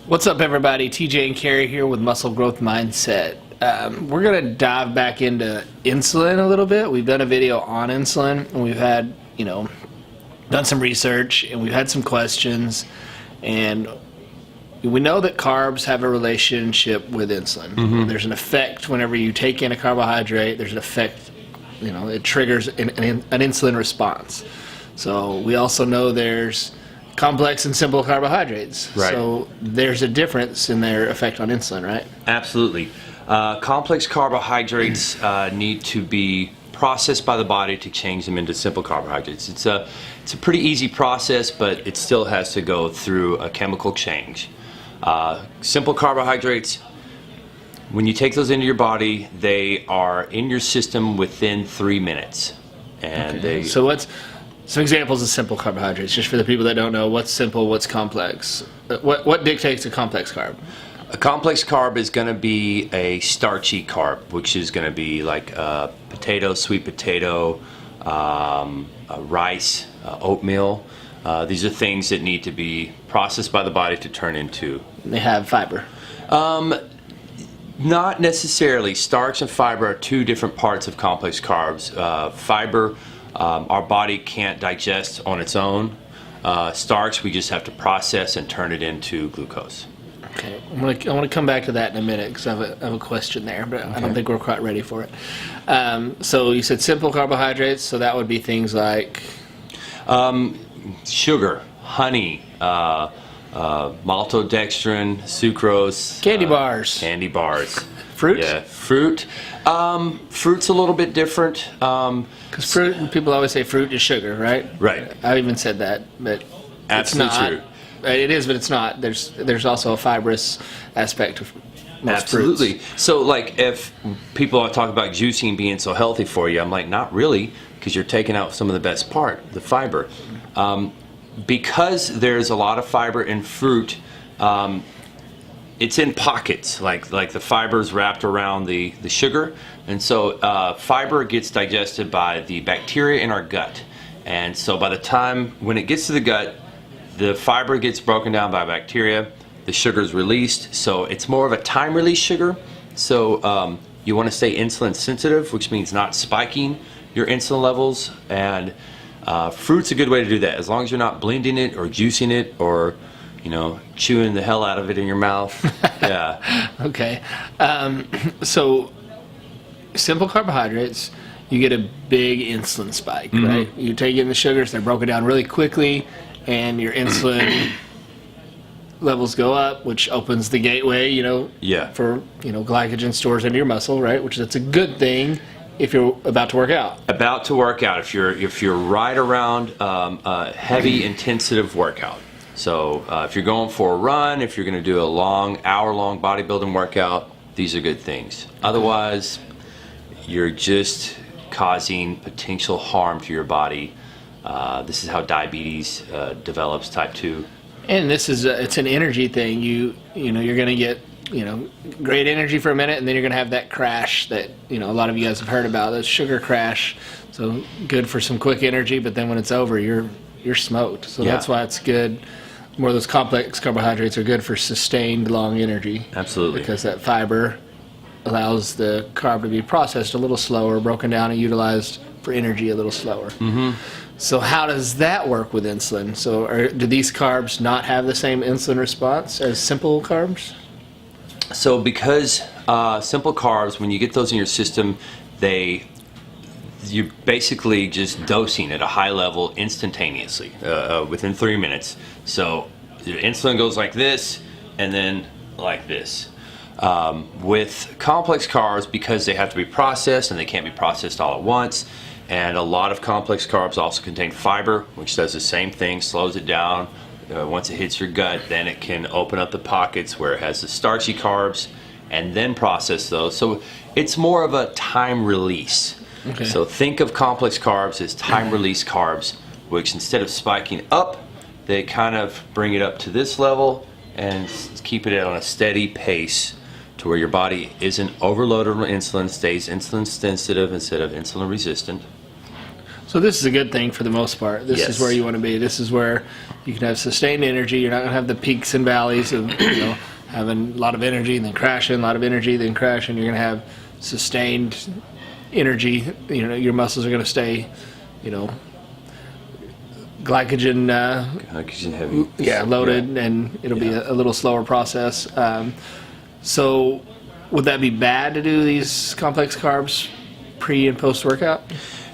What's up, everybody? TJ and Carrie here with Muscle Growth Mindset. We're going to dive back into insulin a little bit. We've done a video on insulin, and we've had, done some research, and we've had some questions, and we know that carbs have a relationship with insulin. Mm-hmm. There's an effect whenever you take in a carbohydrate. There's an effect, it triggers an insulin response. So we also know there's complex and simple carbohydrates. Right. So there's a difference in their effect on insulin, right? Absolutely. Complex carbohydrates need to be processed by the body to change them into simple carbohydrates. It's a pretty easy process, but it still has to go through a chemical change. Simple carbohydrates, when you take those into your body, they are in your system within 3 minutes. And okay. So what's some examples of simple carbohydrates, just for the people that don't know what's simple, what's complex? What dictates a complex carb? A complex carb is going to be a starchy carb, which is going to be like potato, sweet potato, rice, oatmeal. These are things that need to be processed by the body to turn into. They have fiber. Not necessarily. Starch and fiber are two different parts of complex carbs. Fiber, our body can't digest on its own. Starch, we just have to process and turn it into glucose. Okay, I want to come back to that in a minute because I have a question there, but okay. I don't think we're quite ready for it. So you said simple carbohydrates, so that would be things like sugar, honey, maltodextrin, sucrose, candy bars. Candy bars. Fruit? Yeah, fruit. Fruit's a little bit different. Because fruit, people always say fruit is sugar, right? Right. I even said that, but absolutely it's not. True. It is, but it's not. There's also a fibrous aspect of most absolutely. fruits. So, like, if people are talking about juicing being so healthy for you, I'm like, not really, because you're taking out some of the best part, the fiber. Because there's a lot of fiber in fruit, it's in pockets, like the fiber's wrapped around the sugar, and so fiber gets digested by the bacteria in our gut, and so by the time when it gets to the gut, the fiber gets broken down by bacteria, the sugar is released, so it's more of a time release sugar. So you want to stay insulin sensitive, which means not spiking your insulin levels, and fruit's a good way to do that, as long as you're not blending it or juicing it or chewing the hell out of it in your mouth. Yeah. Okay. So simple carbohydrates, you get a big insulin spike, mm-hmm. right? You take in the sugars, they're broken down really quickly, and your insulin levels go up, which opens the gateway, yeah. for, glycogen stores into your muscle, right? Which that's a good thing if you're about to work out. About to work out, if you're right around a heavy, intensive workout. So if you're going for a run, if you're going to do a hour-long bodybuilding workout, these are good things. Otherwise, you're just causing potential harm to your body. This is how diabetes develops, type 2. And this is it's an energy thing. You're going to get great energy for a minute, and then you're going to have that crash that a lot of you guys have heard about, that sugar crash. So good for some quick energy, but then when it's over, you're smoked. So yeah. That's why it's good. More of those complex carbohydrates are good for sustained long energy. Absolutely. Because that fiber allows the carb to be processed a little slower, broken down and utilized for energy a little slower. Mm-hmm. So how does that work with insulin? So do these carbs not have the same insulin response as simple carbs? So because simple carbs, when you get those in your system, you're basically just dosing at a high level instantaneously within 3 minutes. So your insulin goes like this and then like this. With complex carbs, because they have to be processed and they can't be processed all at once, and a lot of complex carbs also contain fiber, which does the same thing, slows it down. Once it hits your gut, then it can open up the pockets where it has the starchy carbs and then process those. So it's more of a time release. Okay. So think of complex carbs as time release carbs, which instead of spiking up, they kind of bring it up to this level and keep it on a steady pace to where your body isn't overloaded with insulin, stays insulin sensitive instead of insulin resistant. So this is a good thing for the most part. This Yes. is where you want to be. This is where you can have sustained energy. You're not going to have the peaks and valleys of having a lot of energy and then crashing, a lot of energy then crashing. You're going to have sustained energy. Your muscles are going to stay, glycogen. Glycogen heavy. Yeah, loaded, and it'll be a little slower process. So, would that be bad to do these complex carbs pre and post workout?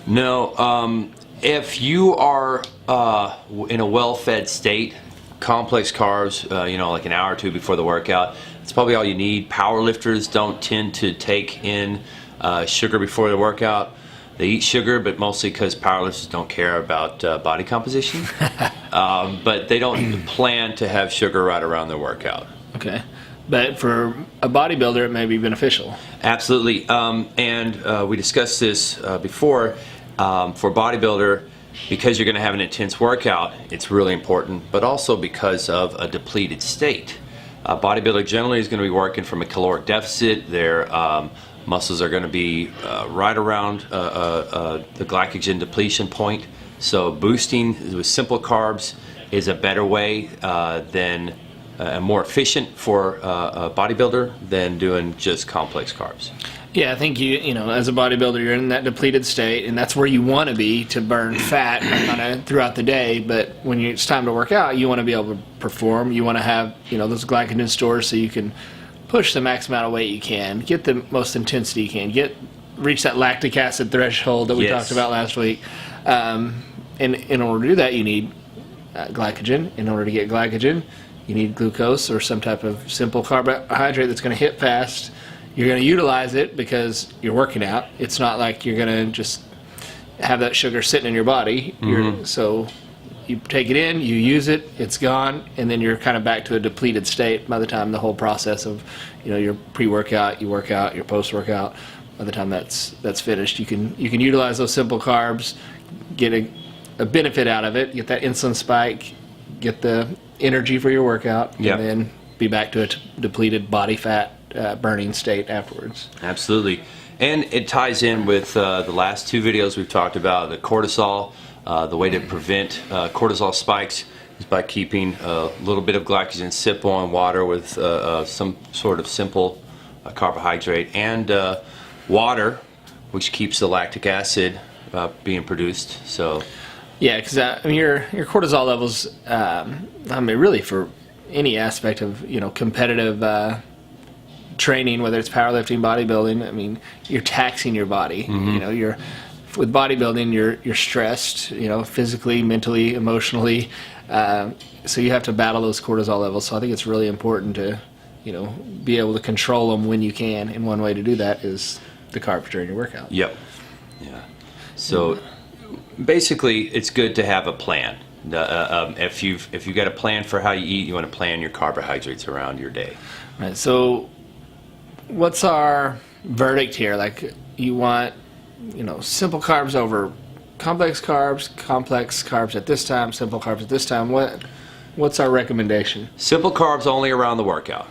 No, if you are in a well-fed state, complex carbs, like an hour or two before the workout, it's probably all you need. Power lifters don't tend to take in sugar before the workout. They eat sugar, but mostly because powerlifters don't care about body composition. But they don't plan to have sugar right around their workout. Okay. But for a bodybuilder, it may be beneficial. Absolutely. And we discussed this before. For a bodybuilder, because you're going to have an intense workout, it's really important, but also because of a depleted state. A bodybuilder generally is going to be working from a caloric deficit. Their muscles are going to be right around the glycogen depletion point. So boosting with simple carbs is a better way than more efficient for a bodybuilder than doing just complex carbs. Yeah, I think as a bodybuilder, you're in that depleted state, and that's where you want to be to burn fat throughout the day. But when it's time to work out, you want to be able to perform. You want to have those glycogen stores so you can push the max amount of weight you can, get the most intensity you can, reach that lactic acid threshold that we talked about last week. And in order to do that, you need glycogen. In order to get glycogen, you need glucose or some type of simple carbohydrate that's going to hit fast. You're going to utilize it because you're working out. It's not like you're going to just have that sugar sitting in your body. So you take it in, you use it, it's gone, and then you're kind of back to a depleted state by the time the whole process of your pre-workout, you work out, your post-workout. By the time that's finished, you can utilize those simple carbs, get a benefit out of it, get that insulin spike, get the energy for your workout, and then be back to a depleted body fat burning state afterwards. Absolutely. And it ties in with the last two videos we've talked about, the cortisol. The way to prevent cortisol spikes is by keeping a little bit of glycogen sip-on water with some sort of simple carbohydrate, and water, which keeps the lactic acid being produced. So yeah, because your cortisol levels, really for any aspect of competitive training, whether it's powerlifting, bodybuilding, you're taxing your body. With bodybuilding, you're stressed, physically, mentally, emotionally. So you have to battle those cortisol levels. So I think it's really important to, be able to control them when you can. And one way to do that is the carbs during your workout. Yep. Yeah. So basically, it's good to have a plan. If you've got a plan for how you eat, you want to plan your carbohydrates around your day. Right. So what's our verdict here? Like, you want simple carbs over complex carbs at this time, simple carbs at this time. What's our recommendation? Simple carbs only around the workout.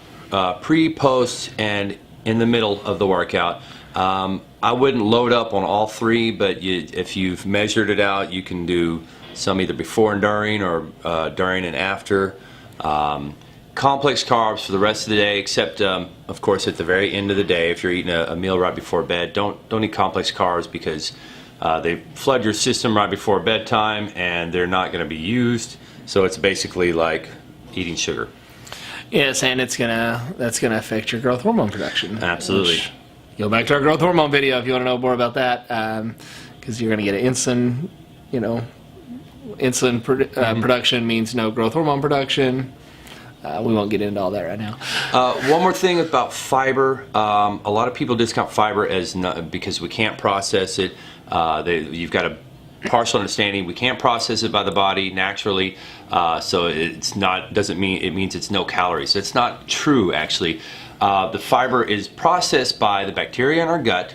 Pre, post, and in the middle of the workout. I wouldn't load up on all three, but if you've measured it out, you can do some either before and during, or during and after. Complex carbs for the rest of the day, except of course at the very end of the day. If you're eating a meal right before bed, don't eat complex carbs, because they flood your system right before bedtime and they're not going to be used. So it's basically like eating sugar. Yes, and that's gonna affect your growth hormone production. Absolutely. Go back to our growth hormone video if you want to know more about that, because you're going to get an insulin production means no growth hormone production. We won't get into all that right now. One more thing about fiber. A lot of people discount fiber as because we can't process it. You've got a partial understanding. We can't process it by the body naturally, so doesn't mean it means it's no calories. It's not true, actually. The fiber is processed by the bacteria in our gut,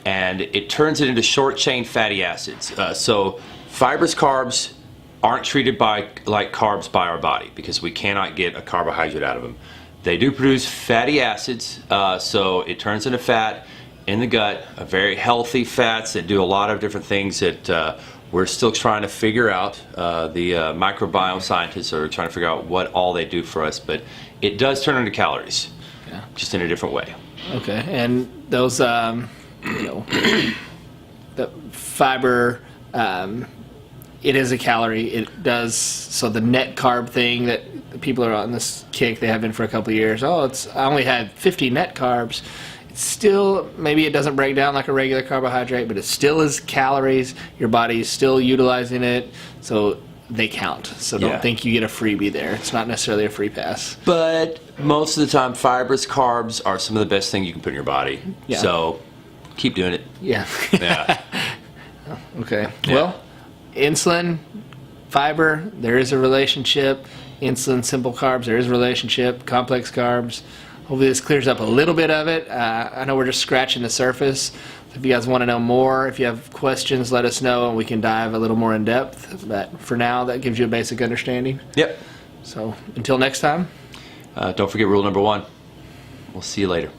and it turns it into short-chain fatty acids. So fibrous carbs aren't treated like carbs by our body, because we cannot get a carbohydrate out of them. They do produce fatty acids, so it turns into fat in the gut, very healthy fats that do a lot of different things that We're still trying to figure out, the microbiome scientists are trying to figure out what all they do for us, but it does turn into calories, just in a different way. Okay, and those, the fiber, it is a calorie. It does, so the net carb thing that people are on this kick, they have been for a couple of years. Oh, I only had 50 net carbs. It's still, maybe it doesn't break down like a regular carbohydrate, but it still is calories. Your body is still utilizing it, so they count. So don't think you get a freebie there. It's not necessarily a free pass. But most of the time, fibers, carbs are some of the best thing you can put in your body. Yeah. So keep doing it. Yeah. Yeah. Okay. Yeah. Well, insulin, fiber, there is a relationship. Insulin, simple carbs, there is a relationship. Complex carbs. Hopefully this clears up a little bit of it. I know we're just scratching the surface. If you guys want to know more, if you have questions, let us know and we can dive a little more in depth. But for now, that gives you a basic understanding. Yep. So until next time. Don't forget rule number 1. We'll see you later.